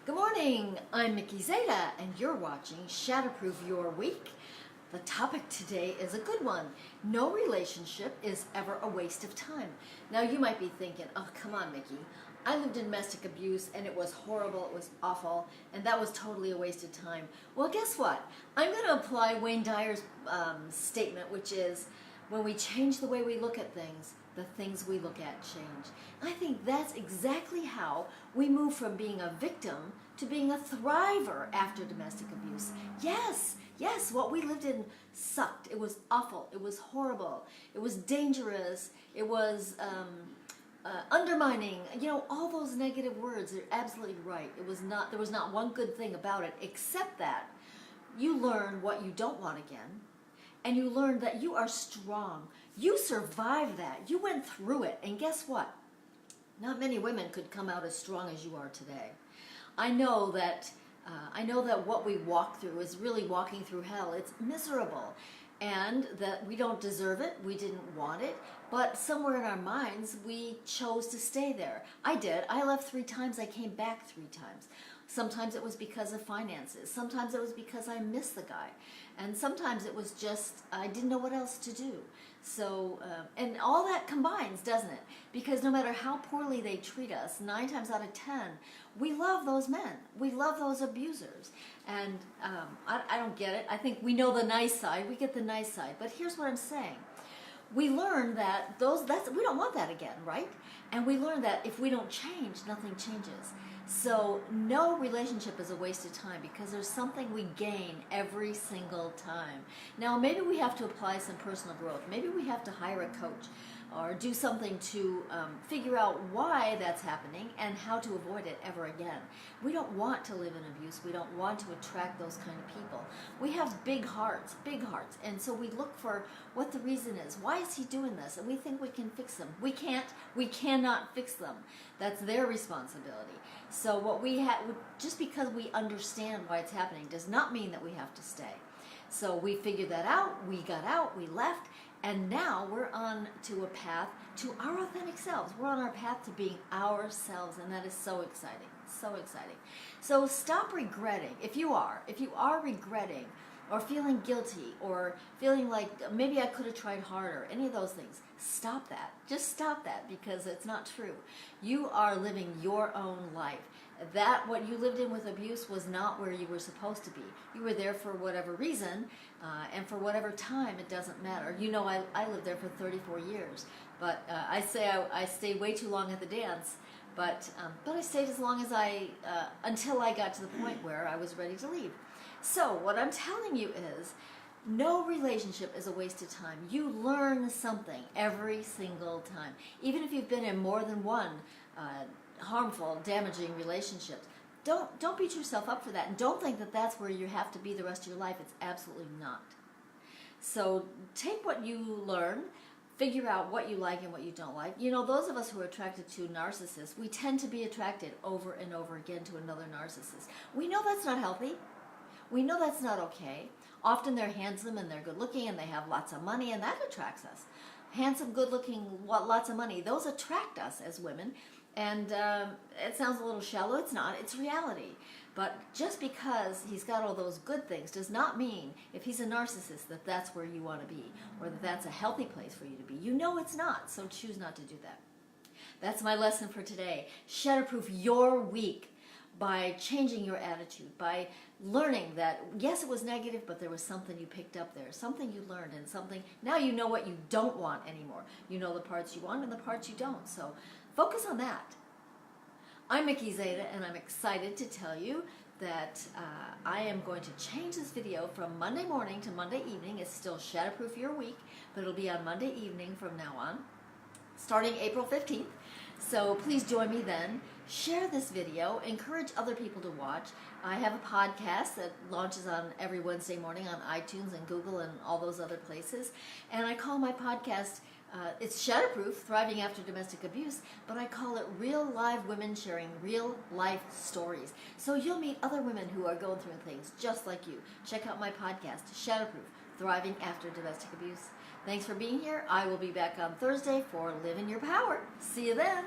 Good morning, I'm Mickey Zeta, and you're watching Shatterproof Your Week. The topic today is a good one. No relationship is ever a waste of time. Now you might be thinking, oh come on Mickey, I lived in domestic abuse and it was horrible, it was awful, and that was totally a waste of time. Well, guess what? I'm going to apply Wayne Dyer's statement, which is, when we change the way we look at things, the things we look at change. I think that's exactly how we move from being a victim to being a thriver after domestic abuse. Yes, what we lived in sucked. It was awful. It was horrible. It was dangerous. It was undermining. You know, all those negative words are absolutely right. There was not one good thing about it, except that you learn what you don't want again. And you learn that you are strong. You survived that. You went through it. And guess what? Not many women could come out as strong as you are today. I know that what we walk through is really walking through hell. It's miserable. And that we don't deserve it. We didn't want it. But somewhere in our minds, we chose to stay there. I did. I left 3 times. I came back 3 times. Sometimes it was because of finances. Sometimes it was because I missed the guy. And sometimes it was just, I didn't know what else to do. So, and all that combines, doesn't it? Because no matter how poorly they treat us, 9 times out of 10, we love those men. We love those abusers. And I don't get it. I think we know the nice side. We get the nice side. But here's what I'm saying. We learn that we don't want that again, right? And we learn that if we don't change, nothing changes. So no relationship is a waste of time because there's something we gain every single time. Now maybe we have to apply some personal growth. Maybe we have to hire a coach or do something to figure out why that's happening and how to avoid it ever again. We don't want to live in abuse. We don't want to attract those kind of people. We have big hearts, and so we look for what the reason is. Why is he doing this? And we think we can fix them. We can't. We cannot fix them. That's their responsibility. So what we have, just because we understand why it's happening does not mean that we have to stay. So we figured that out, we got out, we left, and now we're on to a path to our authentic selves. We're on our path to being ourselves, and that is so exciting, so exciting. So stop regretting. If you are regretting or feeling guilty or feeling like maybe I could have tried harder, any of those things, stop that. Just stop that, because it's not true. You are living your own life. What you lived in with abuse was not where you were supposed to be. You were there for whatever reason, and for whatever time, it doesn't matter. You know, I lived there for 34 years, but I say I stayed way too long at the dance, but I stayed as long as until I got to the point where I was ready to leave. So what I'm telling you is, no relationship is a waste of time. You learn something every single time. Even if you've been in more than one harmful, damaging relationships, don't beat yourself up for that. And don't think that that's where you have to be the rest of your life. It's absolutely not. So take what you learn, figure out what you like and what you don't like. You know, those of us who are attracted to narcissists, we tend to be attracted over and over again to another narcissist. We know that's not healthy. We know that's not okay. Often they're handsome and they're good looking and they have lots of money, and that attracts us. Handsome, good looking, lots of money, those attract us as women. And it sounds a little shallow. It's not. It's reality. But just because he's got all those good things does not mean, if he's a narcissist, that that's where you want to be, or that that's a healthy place for you to be. You know it's not, so choose not to do that. That's my lesson for today. Shatterproof your week by changing your attitude, by learning that, yes, it was negative, but there was something you picked up there, something you learned, and something, now you know what you don't want anymore. You know the parts you want and the parts you don't, so focus on that. I'm Mickey Zeta, and I'm excited to tell you that I am going to change this video from Monday morning to Monday evening. It's still Shatterproof Your Week, but it'll be on Monday evening from now on, starting April 15th. So please join me then. Share this video. Encourage other people to watch. I have a podcast that launches on every Wednesday morning on iTunes and Google and all those other places. And I call my podcast, it's Shatterproof, Thriving After Domestic Abuse, but I call it Real Live Women Sharing Real Life Stories. So you'll meet other women who are going through things just like you. Check out my podcast, Shatterproof, Thriving After Domestic Abuse. Thanks for being here. I will be back on Thursday for Live in Your Power. See you then.